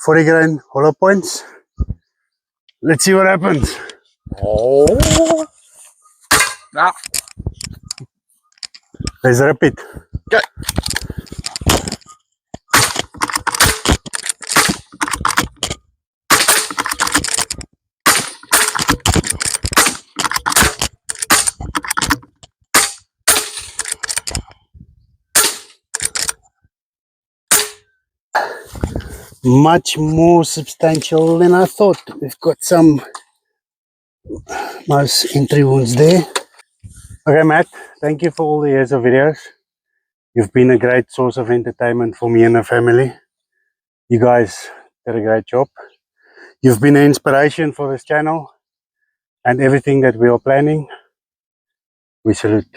40 grain hollow points. Let's see what happens. Oh. Ah. Let's repeat. Okay. Much more substantial than I thought. We've got some mouse entry wounds there. Okay, Matt, thank you for all the years of videos. You've been a great source of entertainment for me and the family. You guys did a great job. You've been an inspiration for this channel and everything that we are planning. We salute.